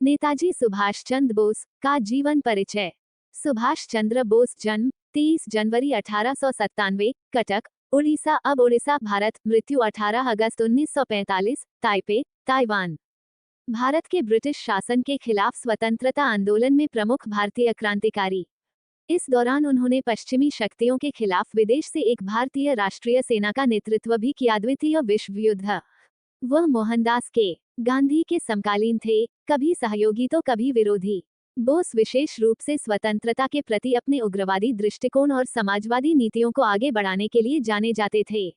नेताजी सुभाष चंद्र बोस का जीवन परिचय। सुभाष चंद्र बोस जन्म 23 जनवरी 1897, कटक, उड़ीसा अब उड़ीसा, भारत। मृत्यु 18 अगस्त 1945, ताइपे, ताइवान। भारत के ब्रिटिश शासन के खिलाफ स्वतंत्रता आंदोलन में प्रमुख भारतीय क्रांतिकारी। इस दौरान उन्होंने पश्चिमी शक्तियों के खिलाफ विदेश से एक भारतीय राष्ट्रीय सेना का नेतृत्व भी किया। द्वितीय विश्व युद्ध वह मोहनदास के गांधी के समकालीन थे, कभी सहयोगी तो कभी विरोधी। बोस विशेष रूप से स्वतंत्रता के प्रति अपने उग्रवादी दृष्टिकोण और समाजवादी नीतियों को आगे बढ़ाने के लिए जाने जाते थे।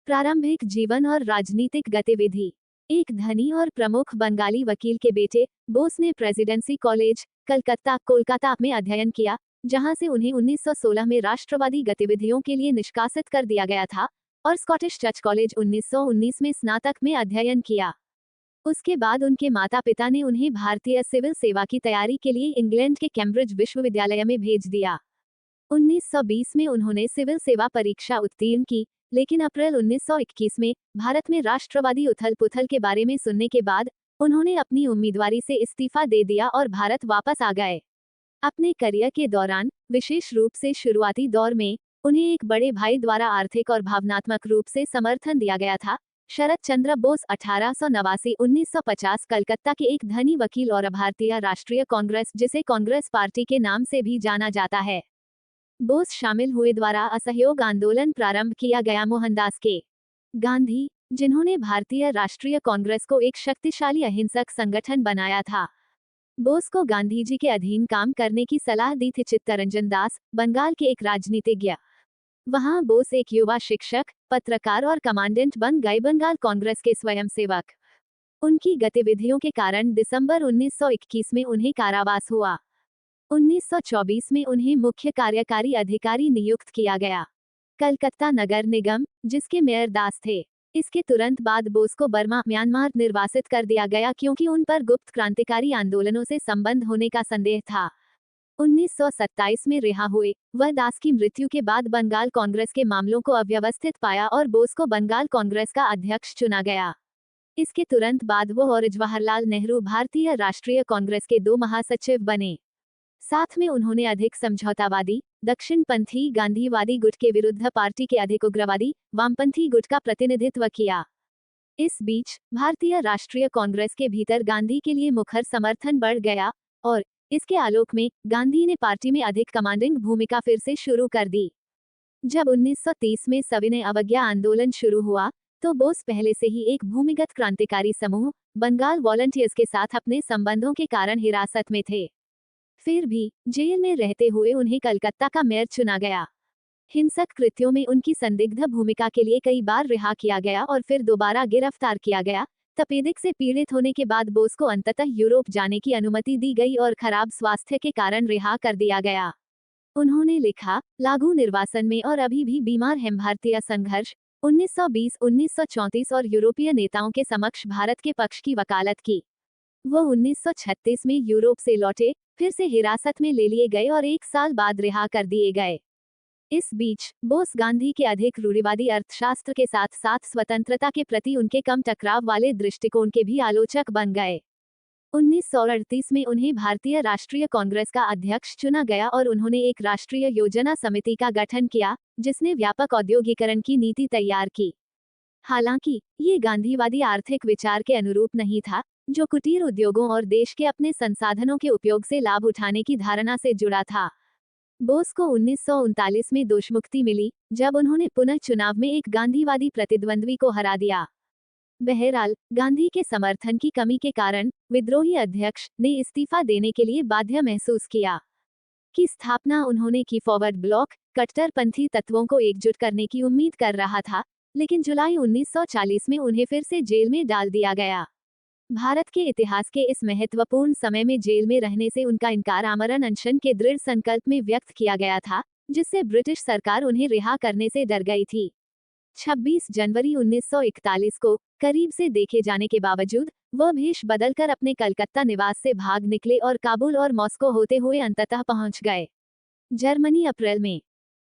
प्रारंभिक जीवन और राजनीतिक गतिविधि। एक धनी और प्रमुख बंगाली वकील के बेटे, बोस ने प्रेसिडेंसी कॉलेज, कलकत्ता, कोलकाता में अध्ययन किया, जहां से उन्हें 1916 में राष्ट्रवादी गतिविधियों के लिए निष्कासित कर दिया गया था, और स्कॉटिश चर्च कॉलेज 1919 में स्नातक में अध्ययन किया। उसके बाद उनके माता पिता ने उन्हें भारतीय सिविल सेवा की तैयारी के लिए इंग्लैंड के कैम्ब्रिज विश्वविद्यालय में भेज दिया। 1920 में उन्होंने सिविल सेवा परीक्षा उत्तीर्ण की, लेकिन अप्रैल 1921 में भारत में राष्ट्रवादी उथल-पुथल के बारे में सुनने के बाद उन्होंने अपनी उम्मीदवारी से इस्तीफा दे दिया और भारत वापस आ गए। अपने करियर के दौरान, विशेष रूप से शुरुआती दौर में, उन्हें एक बड़े भाई द्वारा आर्थिक और भावनात्मक रूप से समर्थन दिया गया था। शरद चंद्र बोस 1889-1950 कलकत्ता के एक धनी वकील और भारतीय राष्ट्रीय कांग्रेस, जिसे कांग्रेस पार्टी के नाम से भी जाना जाता है, बोस शामिल हुए द्वारा असहयोग आंदोलन प्रारंभ किया गया। मोहनदास के गांधी, जिन्होंने भारतीय राष्ट्रीय कांग्रेस को एक शक्तिशाली अहिंसक संगठन बनाया था, बोस को गांधी जी के अधीन काम करने की सलाह दी थी। चित्तरंजन दास, बंगाल के एक राजनीतिज्ञ। वहां बोस एक युवा शिक्षक, पत्रकार और कमांडेंट बन गए। बंगाल कांग्रेस के स्वयंसेवक। उनकी गतिविधियों के कारण दिसंबर 1921 में उन्हें कारावास हुआ। 1924 में उन्हें मुख्य कार्यकारी अधिकारी नियुक्त किया गया, कलकत्ता नगर निगम, जिसके मेयर दास थे। इसके तुरंत बाद बोस को बर्मा, म्यांमार निर्वासित कर दिया गया, क्योंकि उन पर गुप्त क्रांतिकारी आंदोलनों से संबंध होने का संदेह था। 1927 में रिहा हुए। वह दास की मृत्यु के बाद बंगाल कांग्रेस के मामलों को अव्यवस्थित पाया और बोस को बंगाल कांग्रेस का अध्यक्ष चुना गया। इसके तुरंत बाद वो और जवाहरलाल नेहरू भारतीय राष्ट्रीय कांग्रेस के 2 महासचिव बने। साथ में उन्होंने अधिक समझौतावादी, दक्षिणपंथी गांधीवादी गुट के विरुद्ध पार्टी के अधिक उग्रवादी, वामपंथी गुट का प्रतिनिधित्व किया। इस बीच भारतीय राष्ट्रीय कांग्रेस के भीतर गांधी के लिए मुखर समर्थन बढ़ गया, और इसके आलोक में गांधी ने पार्टी में अधिक कमांडिंग भूमिका फिर से शुरू कर दी। जब 1930 में सविनय अवज्ञा आंदोलन शुरू हुआ, तो बोस पहले से ही एक भूमिगत क्रांतिकारी समूह, बंगाल वॉलंटियर्स के साथ अपने संबंधों के कारण हिरासत में थे। फिर भी जेल में रहते हुए उन्हें कलकत्ता का मेयर चुना गया। हिंसक कृत्यों में उनकी संदिग्ध भूमिका के लिए कई बार रिहा किया गया और फिर दोबारा गिरफ्तार किया गया। तपेदिक से पीड़ित होने के बाद बोस को अंततः यूरोप जाने की अनुमति दी गई और खराब स्वास्थ्य के कारण रिहा कर दिया गया। उन्होंने लिखा, लागू निर्वासन में और अभी भी बीमार हैं। भारतीय संघर्ष 1920, 1934 और यूरोपीय नेताओं के समक्ष भारत के पक्ष की वकालत की। वो 1936 में यूरोप से लौटे, फिर से हिरासत में ले लिए गए और 1 साल बाद रिहा कर दिए गए। इस बीच बोस गांधी के अधिक रूढ़िवादी अर्थशास्त्र के साथ साथ स्वतंत्रता के प्रति उनके कम टकराव वाले दृष्टिकोण के भी आलोचक बन गए। 1938 में उन्हें भारतीय राष्ट्रीय कांग्रेस का अध्यक्ष चुना गया और उन्होंने एक राष्ट्रीय योजना समिति का गठन किया, जिसने व्यापक औद्योगिकरण की नीति तैयार की। हालांकि ये गांधीवादी आर्थिक विचार के अनुरूप नहीं था, जो कुटीर उद्योगों और देश के अपने संसाधनों के उपयोग से लाभ उठाने की धारणा से जुड़ा था। बोस को 1939 में दोषमुक्ति मिली, जब उन्होंने पुनः चुनाव में एक गांधीवादी प्रतिद्वंद्वी को हरा दिया। बहरहाल, गांधी के समर्थन की कमी के कारण विद्रोही अध्यक्ष ने इस्तीफा देने के लिए बाध्य महसूस किया। की स्थापना उन्होंने की फॉरवर्ड ब्लॉक, कट्टरपंथी तत्वों को एकजुट करने की उम्मीद कर रहा था, लेकिन जुलाई 1940 में उन्हें फिर से जेल में डाल दिया गया। भारत के इतिहास के इस महत्वपूर्ण समय में जेल में रहने से उनका इनकार आमरण अनशन के दृढ़ संकल्प में व्यक्त किया गया था, जिससे ब्रिटिश सरकार उन्हें रिहा करने से डर गई थी। 26 जनवरी 1941 को करीब से देखे जाने के बावजूद वह भेष बदलकर अपने कलकत्ता निवास से भाग निकले और काबुल और मॉस्को होते हुए अंततः पहुंच गए। जर्मनी अप्रैल में।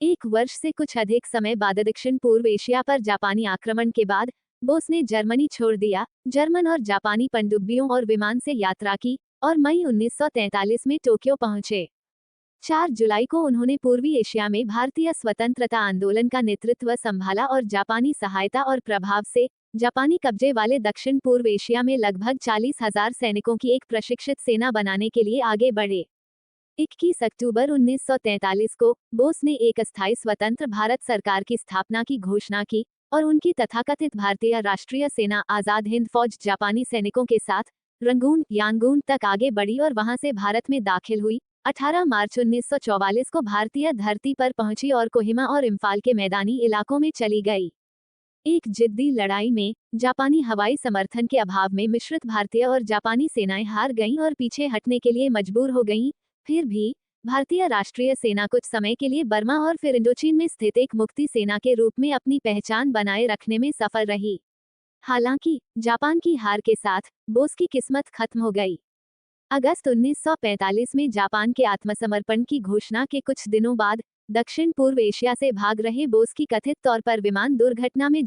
1 वर्ष से कुछ अधिक समय बाद दक्षिण पूर्व एशिया पर जापानी आक्रमण के बाद बोस ने जर्मनी छोड़ दिया, जर्मन और जापानी पनडुब्बियों और विमान से यात्रा की और मई 1943 में टोक्यो पहुंचे। 4 जुलाई को उन्होंने पूर्वी एशिया में भारतीय स्वतंत्रता आंदोलन का नेतृत्व संभाला और जापानी सहायता और प्रभाव से जापानी कब्जे वाले दक्षिण पूर्व एशिया में लगभग 40,000 सैनिकों की एक प्रशिक्षित सेना बनाने के लिए आगे बढ़े। 21 अक्टूबर 1943 को बोस ने एक अस्थायी स्वतंत्र भारत सरकार की स्थापना की घोषणा की और उनकी तथाकथित भारतीय राष्ट्रीय सेना आजाद हिंद फौज जापानी सैनिकों के साथ रंगून यांगून तक आगे बढ़ी और वहां से भारत में दाखिल हुई। 18 मार्च 1944 को भारतीय धरती पर पहुंची और कोहिमा और इम्फाल के मैदानी इलाकों में चली गई। एक जिद्दी लड़ाई में जापानी हवाई समर्थन के अभाव में मिश्रित भारतीय और जापानी सेनाएं हार गईं और पीछे हटने के लिए मजबूर हो गईं। फिर भी भारतीय राष्ट्रीय सेना कुछ समय के लिए बर्मा और फिर इंडोचीन में स्थित एक मुक्ति सेना के रूप में अपनी पहचान बनाए रखने में सफल रही। हालांकि जापान की हार के साथ बोस की किस्मत खत्म हो गई। अगस्त 1945 में जापान के आत्मसमर्पण की घोषणा के कुछ दिनों बाद दक्षिण पूर्व एशिया से भाग रहे बोस की कथित तौर पर विमान दुर्घटना में